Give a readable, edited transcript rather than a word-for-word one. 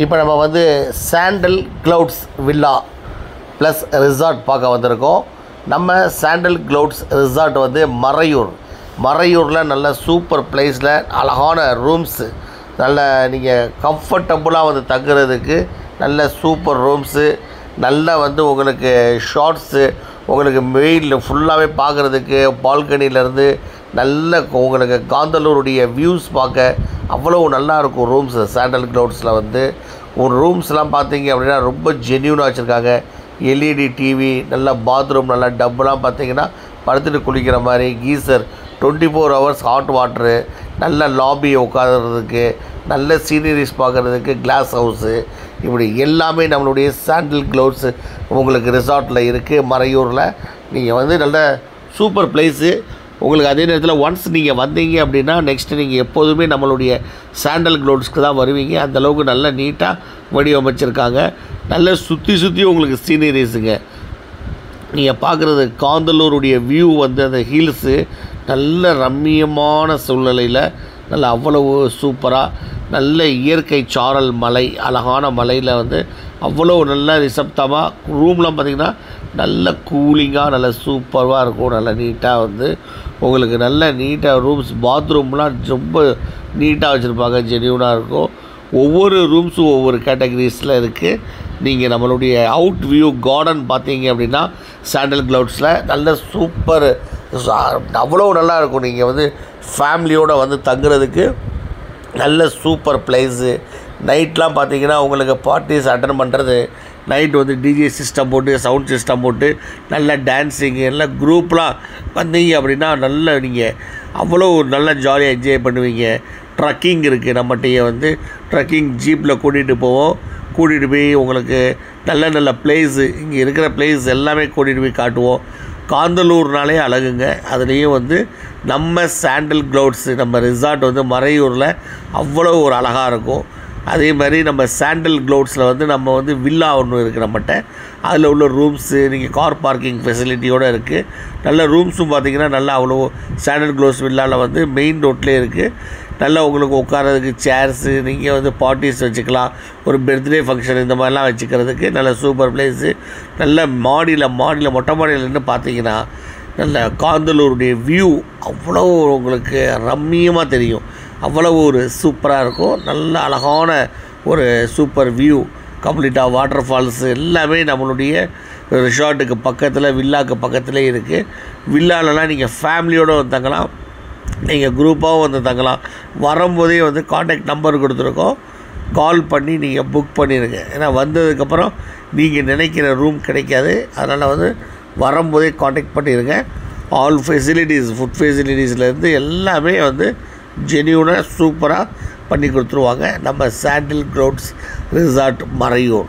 இப்போ நம்ம வந்து sandal clouds villa plus resort பார்க்க வந்திருக்கோம். நம்ம சாண்டல் க்ளவுட்ஸ் ரிசார்ட் வந்து மறையூரில் நல்ல சூப்பர் பிளேஸில் அழகான ரூம்ஸு, நல்ல நீங்கள் கம்ஃபர்டபுளாக வந்து தங்குறதுக்கு நல்ல சூப்பர் ரூம்ஸு, நல்ல வந்து உங்களுக்கு ஷார்ட்ஸு, உங்களுக்கு வெயில் ஃபுல்லாகவே பார்க்குறதுக்கு பால்கனிலேருந்து நல்ல உங்களுக்கு காந்தலூருடைய வியூஸ் பார்க்க அவ்வளோ நல்லாயிருக்கும் ரூம்ஸு. சாண்டல் க்ளவுட்ஸில் வந்து ஒரு ரூம்ஸ்லாம் பார்த்தீங்க அப்படின்னா ரொம்ப ஜென்யூனாக வச்சுருக்காங்க. எல்இடி டிவி, நல்ல பாத்ரூம், நல்ல டப்புலாம் பார்த்தீங்கன்னா படுத்துட்டு குளிக்கிற மாதிரி, கீசர், 24 hours ஹாட் வாட்ரு, நல்ல லாபி உட்காதுறதுக்கு, நல்ல சீனரிஸ் பார்க்குறதுக்கு கிளாஸ் ஹவுஸு, இப்படி எல்லாமே நம்மளுடைய சாண்டல் க்ளவுட்ஸு உங்களுக்கு ரிசார்ட்டில் இருக்குது மறையூரில். நீங்கள் வந்து நல்ல சூப்பர் பிளேஸு உங்களுக்கு. அதே நேரத்தில் ஒன்ஸ் நீங்கள் வந்தீங்க அப்படின்னா நெக்ஸ்ட்டு நீங்கள் எப்போதுமே நம்மளுடைய சாண்டல் க்ளவுட்ஸ்க்கு தான் வருவீங்க. அந்தளவுக்கு நல்ல நீட்டாக வடிவமைச்சிருக்காங்க. நல்ல சுற்றி உங்களுக்கு சீனரிஸுங்க. நீங்கள் பார்க்குறது காந்தலூருடைய வியூ வந்து அந்த ஹில்ஸு நல்ல ரம்மியமான சூழ்நிலையில் நல்ல அவ்வளவு சூப்பராக நல்ல இயற்கை சாரல் மலை, அழகான மலையில் வந்து அவ்வளோ நல்ல நிசப்தமாக ரூம்லாம் பார்த்திங்கன்னா நல்ல கூலிங்காக நல்ல சூப்பராக இருக்கும். நல்ல நீட்டாக வந்து உங்களுக்கு நல்ல நீட்டாக ரூம்ஸ், பாத்ரூம்லாம் ரொம்ப நீட்டாக வச்சுருப்பாங்க, ஜென்யூனாக இருக்கும். ஒவ்வொரு ரூம்ஸும் ஒவ்வொரு கேட்டகரிஸில் இருக்குது. நீங்கள் நம்மளுடைய அவுட் வியூ கார்டன் பார்த்தீங்க அப்படின்னா சாண்டல் க்ளவுட்ஸில் நல்ல சூப்பர், அவ்வளோ நல்லாயிருக்கும். நீங்கள் வந்து ஃபேமிலியோடு வந்து தங்குறதுக்கு நல்ல சூப்பர் பிளேஸு. நைட்லாம் பார்த்தீங்கன்னா உங்களுக்கு பார்ட்டிஸ் அட்டன் பண்ணுறது, நைட் வந்து டிஜே சிஸ்டம் போட்டு, சவுண்ட் சிஸ்டம் போட்டு நல்ல டான்ஸிங்கு, எல்லாம் குரூப்லாம் வந்தீங்க அப்படின்னா நல்ல நீங்கள் அவ்வளோ நல்லா ஜாலியாக என்ஜாய் பண்ணுவீங்க. ட்ரக்கிங் இருக்குது நம்மகிட்டயே, வந்து ட்ரக்கிங் ஜீப்பில் கூட்டிகிட்டு போய் உங்களுக்கு நல்ல நல்ல பிளேஸு, இங்கே இருக்கிற பிளேஸ் எல்லாமே கூட்டிகிட்டு போய் காட்டுவோம். காந்தலூர்னாலே அழகுங்க. அதுலேயும் வந்து நம்ம சாண்டல் க்ளவுட்ஸு நம்ம ரிசார்ட் வந்து மறையூரில் அவ்வளோ ஒரு அழகாக இருக்கும். அதே மாதிரி நம்ம சாண்டல் க்ளவுட்ஸில் வந்து நம்ம வந்து வில்லா ஒன்று இருக்குது நம்மகிட்ட. அதில் உள்ள ரூம்ஸு நீங்கள் கார் பார்க்கிங் ஃபெசிலிட்டியோடு இருக்குது. நல்ல ரூம்ஸும் பார்த்திங்கன்னா நல்லா அவ்வளோ சாண்டல் க்ளவுட்ஸ் வில்லாவில் வந்து மெயின் ரோட்லேயே இருக்குது. நல்லா உங்களுக்கு உட்காரதுக்கு சேர்ஸு, நீங்கள் வந்து பார்ட்டிஸ் வச்சுக்கலாம், ஒரு பர்த்டே ஃபங்க்ஷன் இந்த மாதிரிலாம் வச்சுக்கிறதுக்கு நல்ல சூப்பர் பிளேஸு. நல்ல மாடியில் மொட்டை மாடியில் நின்று பார்த்தீங்கன்னா நல்ல காந்தலூருடைய வியூ அவ்வளோ உங்களுக்கு ரம்மியமாக தெரியும். அவ்வளோ ஒரு சூப்பராக இருக்கும். நல்ல அழகான ஒரு சூப்பர் வியூ, கம்ப்ளீட்டாக வாட்டர் ஃபால்ஸு எல்லாமே நம்மளுடைய ரிசார்ட்டுக்கு பக்கத்தில், வில்லாவுக்கு பக்கத்துலேயே இருக்குது. வில்லாலலாம் நீங்கள் ஃபேமிலியோடு வந்து தங்கலாம், நீங்கள் குரூப்பாகவும் வந்து தங்கலாம். வரும்போதே வந்து காண்டாக்ட் நம்பர் கொடுத்துருக்கோம், கால் பண்ணி நீங்கள் புக் பண்ணிடுங்க. ஏன்னா வந்ததுக்கப்புறம் நீங்கள் நினைக்கிற ரூம் கிடைக்காது. அதனால் வந்து வரும்போதே காண்டாக்ட் பண்ணிடுங்க. ஆல் ஃபெசிலிட்டிஸ், ஃபுட் ஃபெசிலிட்டிஸ்லேருந்து எல்லாமே வந்து ஜென்யூனாக சூப்பராக பண்ணி கொடுத்துருவாங்க நம்ம சாண்டல் க்ளவுட்ஸ் ரிசார்ட் மறையூர்.